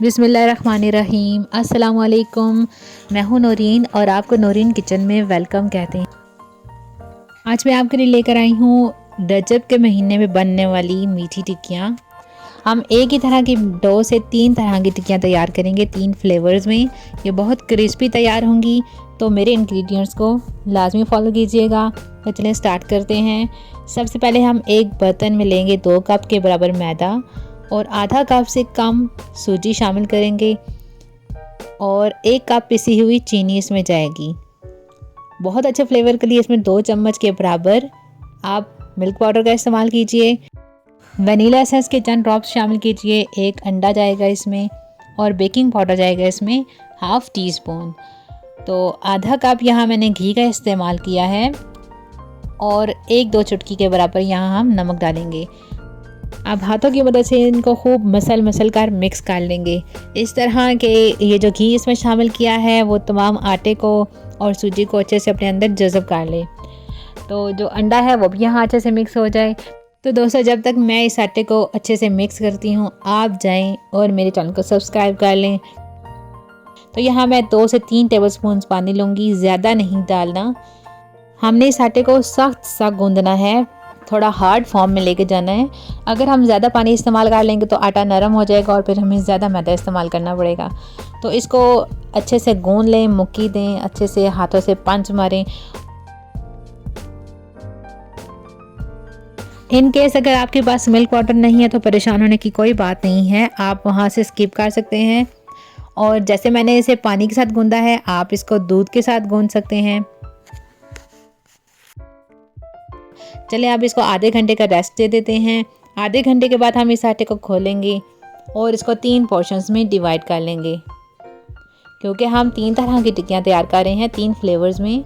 बिस्मिल्लाहिर्रहमानिर्रहीम। अस्सलाम वालेकुम। मैं हूं नौरीन और आपको नौरीन किचन में वेलकम कहते हैं। आज मैं आपके लिए लेकर आई हूं रजब के महीने में बनने वाली मीठी टिक्कियाँ। हम एक ही तरह की डो से 3 तरह की टिक्कियाँ तैयार करेंगे, 3 फ्लेवर्स में। ये बहुत क्रिस्पी तैयार होंगी, तो मेरे इंग्रेडिएंट्स को लाजमी फॉलो कीजिएगा। तो चलिए स्टार्ट करते हैं। सबसे पहले हम एक बर्तन में लेंगे 2 कप के बराबर मैदा और आधा कप से कम सूजी शामिल करेंगे और 1 कप पिसी हुई चीनी इसमें जाएगी। बहुत अच्छे फ्लेवर के लिए इसमें 2 चम्मच के बराबर आप मिल्क पाउडर का इस्तेमाल कीजिए। वनीला एसेंस के चंद ड्रॉप्स शामिल कीजिए। 1 अंडा जाएगा इसमें और बेकिंग पाउडर जाएगा इसमें हाफ़ टी स्पून। तो आधा कप यहाँ मैंने घी का इस्तेमाल किया है और 1-2 चुटकी के बराबर यहाँ हम नमक डालेंगे। अब हाथों की मदद से इनको खूब मसल कर मिक्स कर लेंगे। इस तरह के ये जो घी इसमें शामिल किया है वो तमाम आटे को और सूजी को अच्छे से अपने अंदर जज़ब कर ले। तो जो अंडा है वो भी यहाँ अच्छे से मिक्स हो जाए। तो दोस्तों, जब तक मैं इस आटे को अच्छे से मिक्स करती हूँ, आप जाएं और मेरे चैनल को सब्सक्राइब कर लें। तो यहाँ मैं 2 से 3 टेबलस्पून पानी लूँगी, ज़्यादा नहीं डालना। हमने इस आटे को सख्त सा गूंदना है, थोड़ा हार्ड फॉर्म में लेके जाना है। अगर हम ज़्यादा पानी इस्तेमाल कर लेंगे तो आटा नरम हो जाएगा और फिर हमें ज़्यादा मैदा इस्तेमाल करना पड़ेगा। तो इसको अच्छे से गूंद लें, मुक्की दें, अच्छे से हाथों से पंच मारें। इन केस अगर आपके पास मिल्क पाउडर नहीं है तो परेशान होने की कोई बात नहीं है, आप वहाँ से स्किप कर सकते हैं। और जैसे मैंने इसे पानी के साथ गूंदा है, आप इसको दूध के साथ गूंद सकते हैं। चलिए अब इसको आधे घंटे का रेस्ट दे देते हैं। आधे घंटे के बाद हम इस आटे को खोलेंगे और इसको 3 पोर्शंस में डिवाइड कर लेंगे। क्योंकि हम 3 तरह की टिक्कियाँ तैयार कर रहे हैं, 3 फ्लेवर्स में,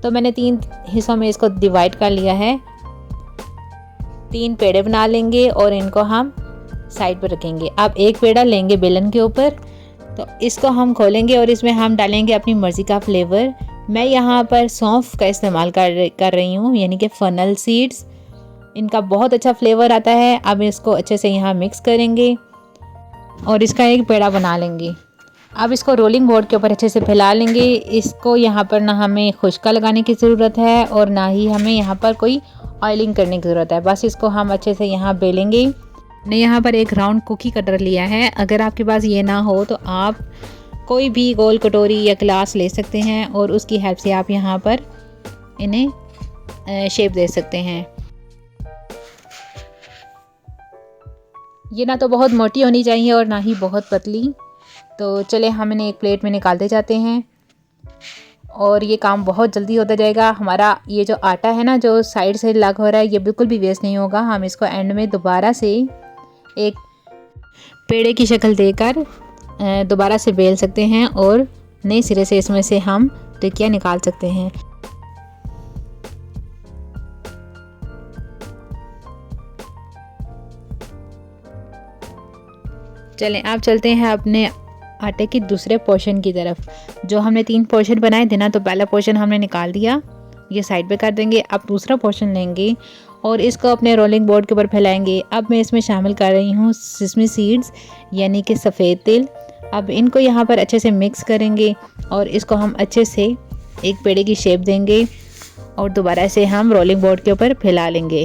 तो मैंने 3 हिस्सों में इसको डिवाइड कर लिया है। 3 पेड़े बना लेंगे और इनको हम साइड पर रखेंगे। अब एक पेड़ा लेंगे बेलन के ऊपर, तो इसको हम खोलेंगे और इसमें हम डालेंगे अपनी मर्ज़ी का फ्लेवर। मैं यहाँ पर सौंफ का इस्तेमाल कर रही हूँ, यानी कि फनल सीड्स। इनका बहुत अच्छा फ्लेवर आता है। अब इसको अच्छे से यहाँ मिक्स करेंगे और इसका एक पेड़ा बना लेंगे। अब इसको रोलिंग बोर्ड के ऊपर अच्छे से फैला लेंगे। इसको यहाँ पर ना हमें खुश्का लगाने की ज़रूरत है और ना ही हमें यहाँ पर कोई ऑयलिंग करने की ज़रूरत है। बस इसको हम अच्छे से यहाँ बेलेंगे। मैंने यहाँ पर एक राउंड कुकी कटर लिया है। अगर आपके पास ये ना हो तो आप कोई भी गोल कटोरी या ग्लास ले सकते हैं और उसकी हेल्प से आप यहाँ पर इन्हें शेप दे सकते हैं। ये ना तो बहुत मोटी होनी चाहिए और ना ही बहुत पतली। तो चले हम इन्हें एक प्लेट में निकालते जाते हैं और ये काम बहुत जल्दी होता जाएगा। हमारा ये जो आटा है ना, जो साइड से लग हो रहा है, ये बिल्कुल भी वेस्ट नहीं होगा। हम इसको एंड में दोबारा से एक पेड़े की शक्ल देकर दोबारा से बेल सकते हैं और नए सिरे से इसमें से हम टिक्कियाँ निकाल सकते हैं। चलें आप चलते हैं अपने आटे की दूसरे पोर्शन की तरफ। जो हमने 3 पोर्शन बनाए थे ना, तो पहला पोर्शन हमने निकाल दिया, ये साइड पे कर देंगे। अब दूसरा पोर्शन लेंगे और इसको अपने रोलिंग बोर्ड के ऊपर फैलाएंगे। अब मैं इसमें शामिल कर रही हूँ सिसमी सीड्स, यानी कि सफ़ेद तिल। अब इनको यहाँ पर अच्छे से मिक्स करेंगे और इसको हम अच्छे से एक पेड़े की शेप देंगे और दोबारा से हम रोलिंग बोर्ड के ऊपर फैला लेंगे।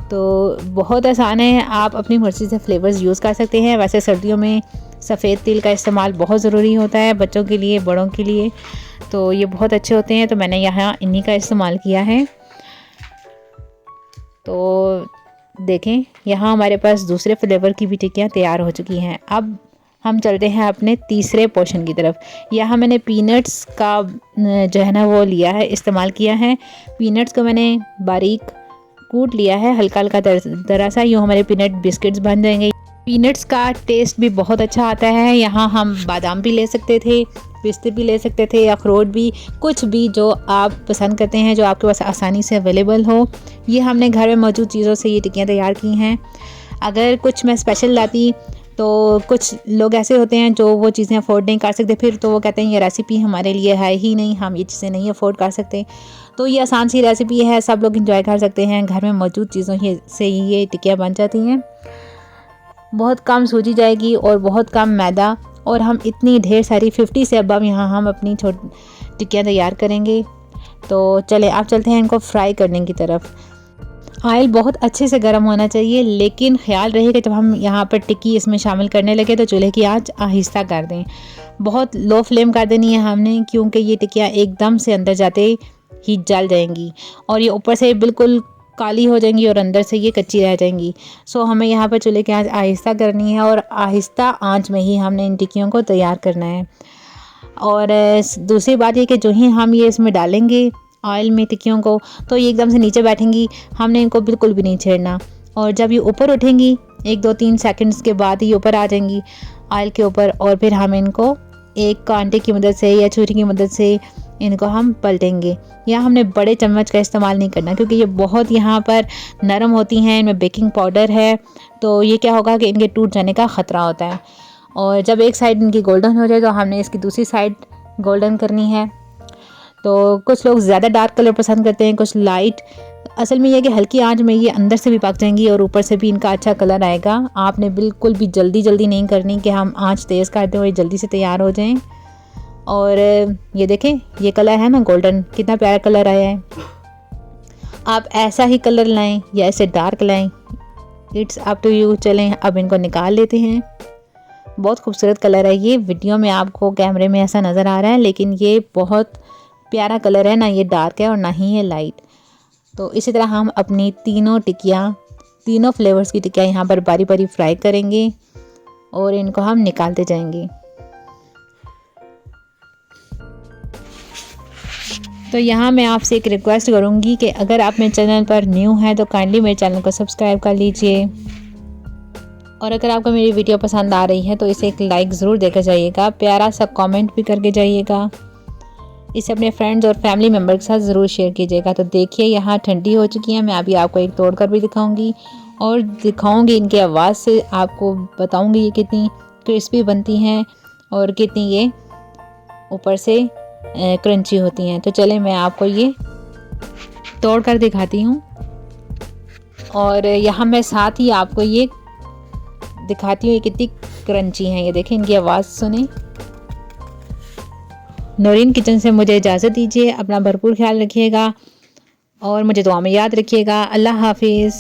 तो बहुत आसान है, आप अपनी मर्ज़ी से फ्लेवर्स यूज़ कर सकते हैं। वैसे सर्दियों में सफ़ेद तिल का इस्तेमाल बहुत ज़रूरी होता है, बच्चों के लिए, बड़ों के लिए, तो ये बहुत अच्छे होते हैं। तो मैंने यहाँ इन्हीं का इस्तेमाल किया है। तो देखें, यहाँ हमारे पास दूसरे फ्लेवर की भी टिक्कियाँ तैयार हो चुकी हैं। अब हम चलते हैं अपने तीसरे पोर्शन की तरफ। यहाँ मैंने पीनट्स का जो है ना वो लिया है, इस्तेमाल किया है। पीनट्स को मैंने बारीक कूट लिया है, हल्का हल्का दरा सा, यूँ हमारे पीनट बिस्किट्स बन जाएंगे। पीनट्स का टेस्ट भी बहुत अच्छा आता है। यहाँ हम बादाम भी ले सकते थे, पिस्ते भी ले सकते थे, अखरोट भी, कुछ भी जो आप पसंद करते हैं, जो आपके पास आसानी से अवेलेबल हो। ये हमने घर में मौजूद चीज़ों से ये टिक्कियाँ तैयार की हैं। अगर कुछ मैं स्पेशल लाती तो कुछ लोग ऐसे होते हैं जो वो चीज़ें अफोर्ड नहीं कर सकते, फिर तो वो कहते हैं ये रेसिपी हमारे लिए है ही नहीं, हम ये चीज़ें नहीं अफोर्ड कर सकते। तो ये आसान सी रेसिपी है, सब लोग इंजॉय कर सकते हैं। घर में मौजूद चीज़ों से ये टिक्कियाँ बन जाती हैं। बहुत कम सूजी जाएगी और बहुत कम मैदा, और हम इतनी ढेर सारी 50 से अबव यहाँ हम अपनी टिक्कियाँ तैयार करेंगे। तो चले आप चलते हैं इनको फ्राई करने की तरफ। ऑयल बहुत अच्छे से गर्म होना चाहिए, लेकिन ख्याल रहे कि जब हम यहाँ पर टिक्की इसमें शामिल करने लगे तो चूल्हे की आंच आहिस्ता कर दें। बहुत लो फ्लेम कर देनी है हमने, क्योंकि ये टिक्कियाँ एकदम से अंदर जाते ही जल जाएंगी और ये ऊपर से बिल्कुल काली हो जाएंगी और अंदर से ये कच्ची रह जाएंगी। सो हमें यहाँ पर चूल्हे की आंच आहिस्ता करनी है और आहिस्ता आंच में ही हमने इन टिक्कियों को तैयार करना है। और दूसरी बात ये कि जो ही हम ये इसमें डालेंगे ऑयल में टिक्कियों को, तो ये एकदम से नीचे बैठेंगी, हमने इनको बिल्कुल भी नहीं छेड़ना। और जब ये ऊपर उठेंगी 1-2-3 सेकंड्स के बाद ये ऊपर आ जाएंगी ऑयल के ऊपर, और फिर हम इनको एक कांटे की मदद से या छुरी की मदद से इनको हम पलटेंगे। यहाँ हमने बड़े चम्मच का इस्तेमाल नहीं करना, क्योंकि ये बहुत यहाँ पर नरम होती हैं, इनमें बेकिंग पाउडर है, तो ये क्या होगा कि इनके टूट जाने का ख़तरा होता है। और जब एक साइड इनकी गोल्डन हो जाए तो हमने इसकी दूसरी साइड गोल्डन करनी है। तो कुछ लोग ज़्यादा डार्क कलर पसंद करते हैं, कुछ लाइट। असल में यह कि हल्की आंच में ये अंदर से भी पक जाएंगी और ऊपर से भी इनका अच्छा कलर आएगा। आपने बिल्कुल भी जल्दी नहीं करनी कि हम आंच तेज़ करते हुए जल्दी से तैयार हो जाएं। और ये देखें, ये कलर है ना गोल्डन, कितना प्यारा कलर आया है। आप ऐसा ही कलर लाएं या ऐसे डार्क लाएं, इट्स अप टू यू। चलें अब इनको निकाल लेते हैं। बहुत खूबसूरत कलर है ये, वीडियो में आपको कैमरे में ऐसा नज़र आ रहा है, लेकिन ये बहुत प्यारा कलर है, ना ये डार्क है और ना ही ये लाइट। तो इसी तरह हम अपनी तीनों फ्लेवर्स की टिक्कियाँ यहाँ पर बारी बारी फ्राई करेंगे और इनको हम निकालते जाएंगे। तो यहाँ मैं आपसे एक रिक्वेस्ट करूँगी कि अगर आप मेरे चैनल पर न्यू हैं तो काइंडली मेरे चैनल को सब्सक्राइब कर लीजिए, और अगर आपको मेरी वीडियो पसंद आ रही है तो इसे एक लाइक ज़रूर देकर जाइएगा, प्यारा सा कमेंट भी करके जाइएगा। इसे अपने फ्रेंड्स और फैमिली मेम्बर के साथ ज़रूर शेयर कीजिएगा। तो देखिए यहाँ ठंडी हो चुकी है, मैं अभी आपको एक तोड़ कर भी दिखाऊंगी और दिखाऊंगी इनकी आवाज़ से, आपको बताऊंगी ये कितनी क्रिस्पी बनती हैं और कितनी ये ऊपर से क्रंची होती हैं। तो चले मैं आपको ये तोड़ कर दिखाती हूँ, और यहाँ मैं साथ ही आपको ये दिखाती हूँ ये कितनी क्रंची हैं। ये देखें, इनकी आवाज़ सुने। नौरीन किचन से मुझे इजाज़त दीजिए। अपना भरपूर ख्याल रखिएगा और मुझे दुआ में याद रखिएगा। अल्लाह हाफिज़।